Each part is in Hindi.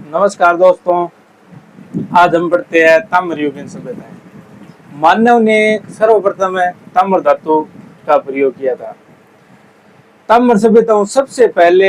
नमस्कार दोस्तों। आज हम पढ़ते हैं ताम्र युगीन सभ्यताएं। मानव ने सर्वप्रथम ताम्र धातु का प्रयोग किया था। ताम्र सभ्यताओं सबसे पहले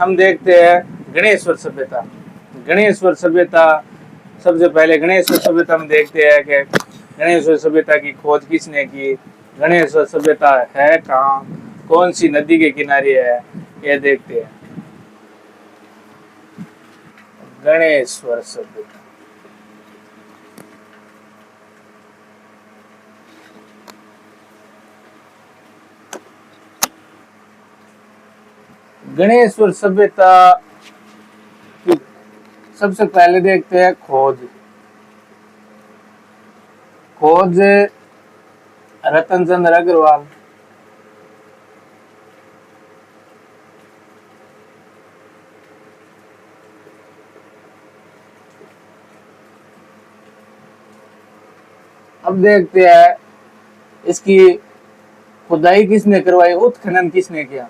हम देखते हैं गणेश्वर सभ्यता। गणेश्वर सभ्यता सबसे पहले गणेश्वर सभ्यता में देखते हैं कि गणेश्वर सभ्यता की खोज किसने की, गणेश्वर सभ्यता है कहाँ, कौन सी नदी के किनारे है, यह देखते हैं। गणेश्वर सभ्यता गणेश्वर सभ्यता की सबसे पहले देखते हैं खोज रतन चंद्र अग्रवाल। अब देखते हैं इसकी खुदाई किसने करवाई, उत्खनन किसने किया।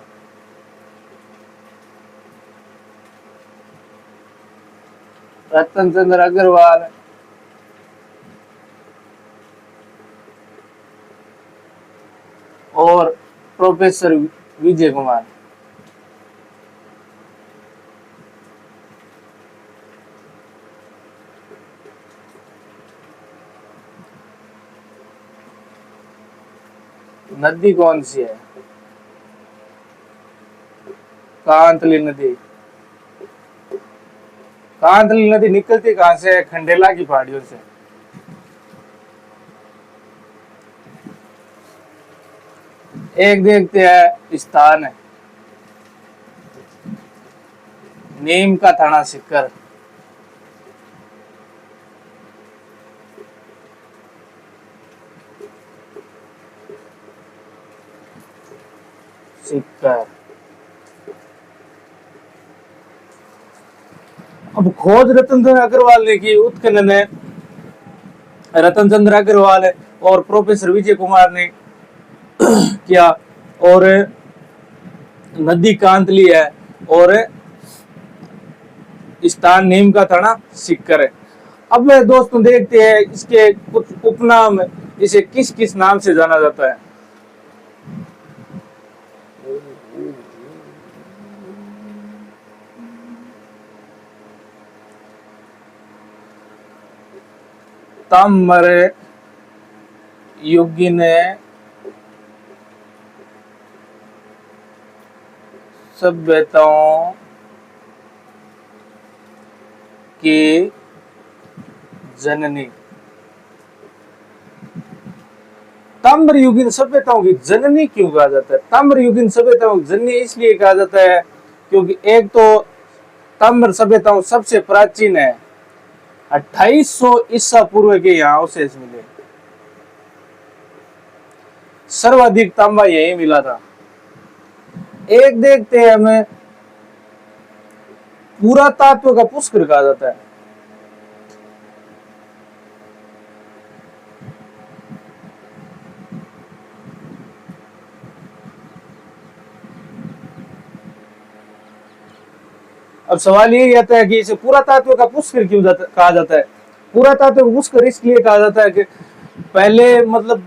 रतन चंद्र अग्रवाल और प्रोफेसर विजय कुमार। नदी कौन सी है? कांतली नदी। कांतली नदी निकलती कहां से? खंडेला की पहाड़ियों से। एक देखते हैं स्थान है नीम का थाना सिक्कर। अब खोज रतन चंद्र अग्रवाल ने की, उत्खनन है रतन चंद्र अग्रवाल और प्रोफेसर विजय कुमार ने किया। और नदी कांतली है और स्थान नीम का थाना सिक्कर है। अब दोस्तों देखते हैं इसके कुछ उपनाम, इसे किस किस नाम से जाना जाता है। ताम्र युगीन सभ्यताओं की जननी। ताम्र युगीन सभ्यताओं की जननी क्यों कहा जाता है? ताम्र युगीन सभ्यताओं की जननी इसलिए कहा जाता है क्योंकि एक तो ताम्र सभ्यताओं सबसे प्राचीन है, 2800 ईसा पूर्व के यहाँ अवशेष मिले। सर्वाधिक तांबा यही मिला था। एक देखते हैं हमें पुरातत्व का पुष्कर कहा जाता है। अब सवाल ये आता है कि इसे पुरातत्व का पुष्कर क्यों कहा जाता है? पुरातत्व का पुष्कर इसलिए कहा जाता है कि पहले मतलब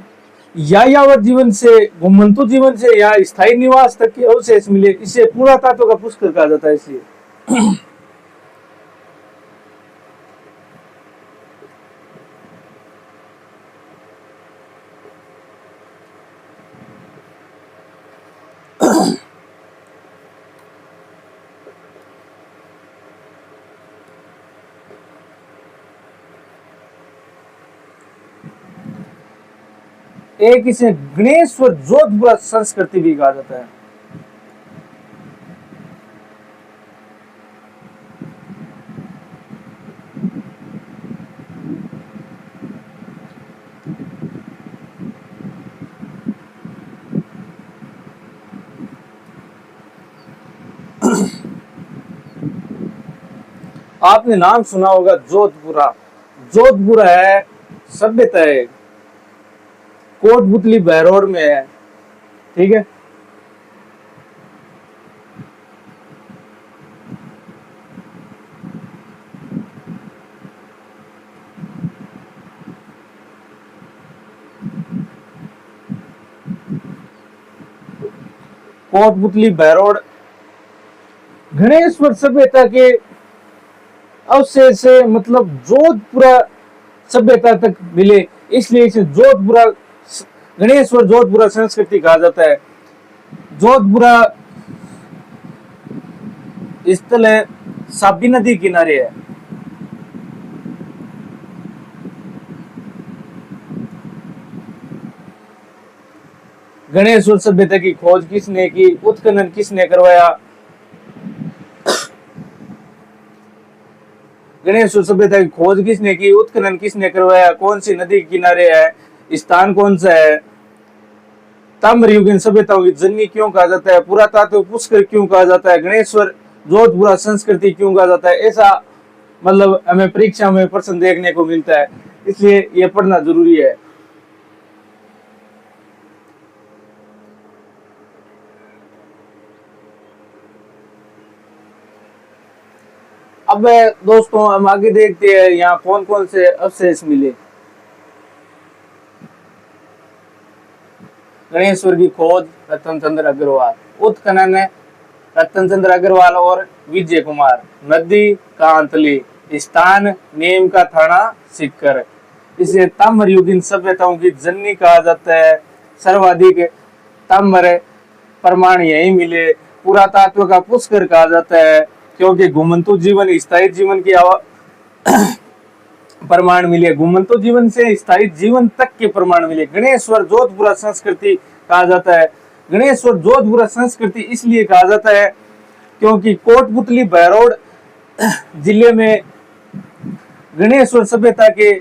यायावर जीवन से घुमंतु जीवन से या स्थायी निवास तक के अवशेष मिले, इसे पुरातत्व का पुष्कर कहा जाता है। इसलिए एक इसे गणेश्वर जोधपुर संस्कृति भी कहा जाता है। आपने नाम सुना होगा जोधपुरा। जोधपुर है सभ्यता है, कोटपुतली बहरोड में है, ठीक है। कोटपुतली, बहरोड, गणेश्वर सभ्यता के अवशेष से मतलब जोधपुरा सभ्यता तक मिले, इसलिए इसे जोधपुरा गणेश्वर जोधपुरा संस्कृति कहा जाता है। जोधपुरा स्थल है, साबी नदी किनारे है। गणेश्वर सभ्यता की खोज किसने की, उत्खनन किसने करवाया? गणेश्वर सभ्यता की खोज किसने की, उत्खनन किसने करवाया, कौन सी नदी के किनारे है, स्थान कौन सा है, ताम्रयुगीन सभ्यताओं की जननी क्यों कहा जाता है, पुरातत्व पुष्कर क्यों कहा जाता है, गणेश्वर जोधपुरा संस्कृति क्यों कहा जाता है, ऐसा मतलब हमें परीक्षा में प्रश्न देखने को मिलता है, इसलिए यह पढ़ना जरूरी है। अब दोस्तों हम आगे देखते हैं यहाँ कौन कौन से अवशेष मिले। गणेश्वर की खोज रतन चंद्र अग्रवाल, उत्खनन रतन चंद्र अग्रवाल और विजय कुमार, नदी कांतली, स्थान नीम का थाना सिक्कर, इसे ताम्रयुगीन सभ्यताओं की जननी कहा जाता है। सर्वाधिक ताम्र प्रमाण यही मिले। पुरातत्व का पुष्कर कहा जाता है क्योंकि घुमंतु जीवन स्थायी जीवन की प्रमाण मिले, घुमंतु जीवन से स्थायी जीवन तक के प्रमाण मिले। गणेश्वर जोधपुरा संस्कृति कहा जाता है। गणेश्वर जोधपुरा संस्कृति इसलिए कहा जाता है क्योंकि कोटपुतली, बहरोड जिले में गणेश्वर सभ्यता के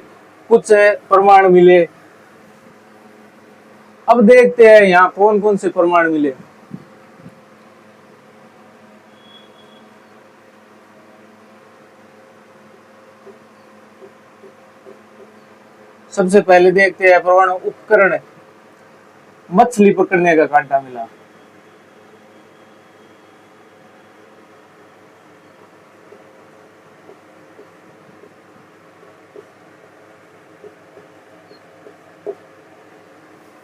कुछ प्रमाण मिले। अब देखते हैं यहाँ कौन कौन से प्रमाण मिले। सबसे पहले देखते हैं प्रमाण उपकरण, मछली पकड़ने का कांटा मिला।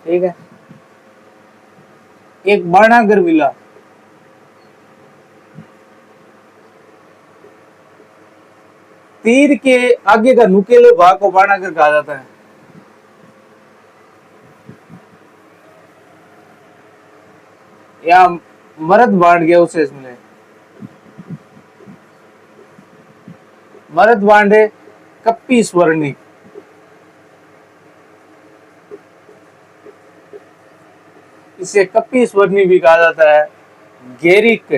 ठीक है, एक बाणागर मिला। तीर के आगे का नुकीले भाग को बाणागर कहा जाता है। या मरद बांध गया उसे इसमें मरद बांधे कप्पी स्वर्णी, इसे कप्पी स्वर्णी भी कहा जाता है। गेरिक,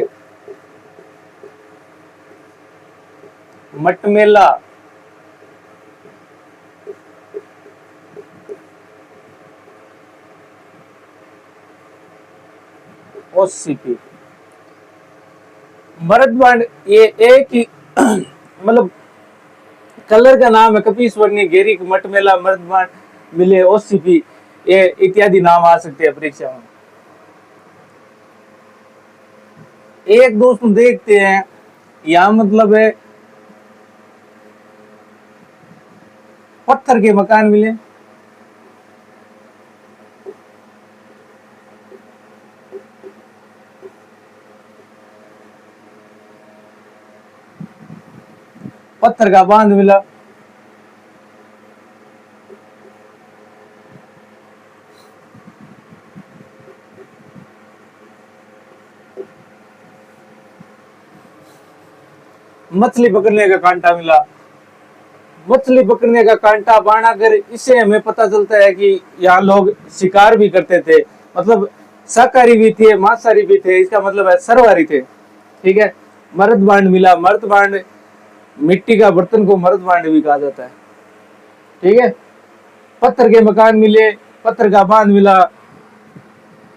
मटमेला, ओसीपी, मरदबांड, ये एक ही मतलब कलर का नाम है। कपी स्वर्णी, गेरिक, मटमेला, मरदबांड, मिले, ओसीपी, ये इत्यादि नाम आ सकते हैं परीक्षा में। एक दोस्तों देखते हैं यहां मतलब है पत्थर के मकान मिले। पत्थर का बांध मिला। मछली पकड़ने का कांटा मिला। मछली पकड़ने का कांटा बाणागर, इससे हमें पता चलता है कि यहाँ लोग शिकार भी करते थे, मतलब शाकाहारी भी थे, मांसाहारी भी थे, इसका मतलब है सर्वहारी थे। ठीक है, मर्द बांड मिला। मर्द बांड, मिट्टी का बर्तन को मर्द बांड भी कहा जाता है। ठीक है, पत्थर के मकान मिले, पत्थर का बांध मिला।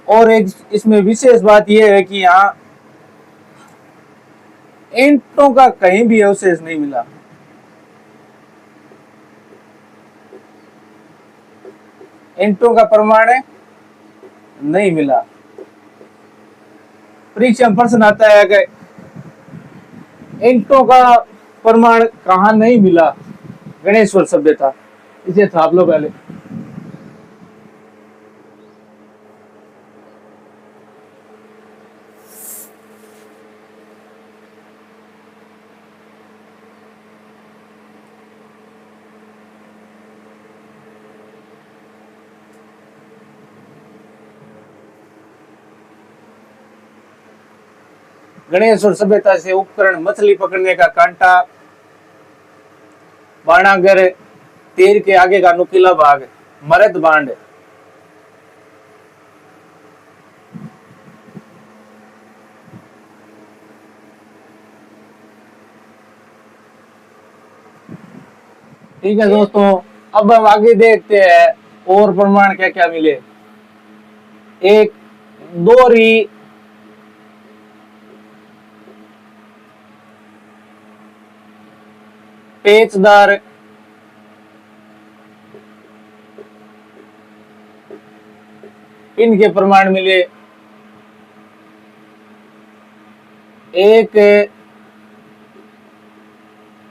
और एक इसमें विशेष बात यह है कि यहाँ ईंटों का कहीं भी अवशेष नहीं मिला। ईंटों का प्रमाण नहीं मिला। परीक्षा में प्रश्न आता है कि ईंटों का प्रमाण कहां नहीं मिला गणेश्वर सभ्यता, इसे छाप लो पहले। गणेश्वर सभ्यता से उपकरण मछली पकड़ने का कांटा, बाणागर, तीर के आगे का नुकीला भाग, मरद बांड। ठीक है दोस्तों, अब हम आगे देखते हैं और प्रमाण क्या क्या मिले। एक दोहरी पेचदार पिन के प्रमाण मिले। एक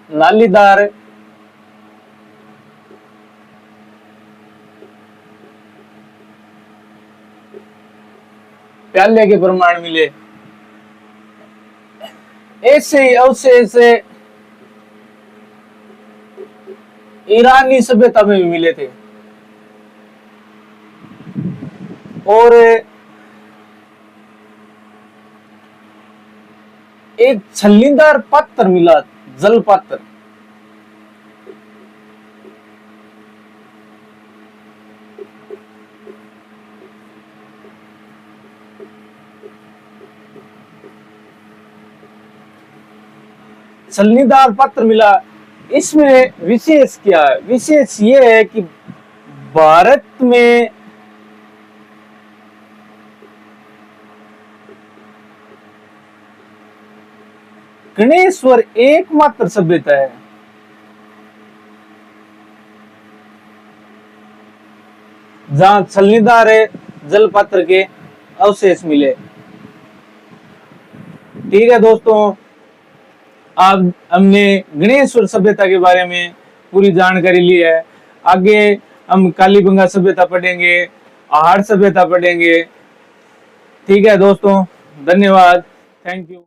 नालीदार प्याले के प्रमाण मिले। ऐसे ही अवशेष ईरानी सभ्यता में भी मिले थे। और एक छल्लीदार पात्र मिला, जल पात्र। छलनीदार पत्र मिला। इसमें विशेष क्या है? विशेष ये है कि भारत में गणेश्वर एकमात्र सभ्यता है जहां छलनीदार जलपात्र के अवशेष मिले। ठीक है दोस्तों, अब हमने गणेश्वर सभ्यता के बारे में पूरी जानकारी ली है। आगे हम कालीबंगा सभ्यता पढ़ेंगे, आहड़ सभ्यता पढ़ेंगे। ठीक है दोस्तों, धन्यवाद, थैंक यू।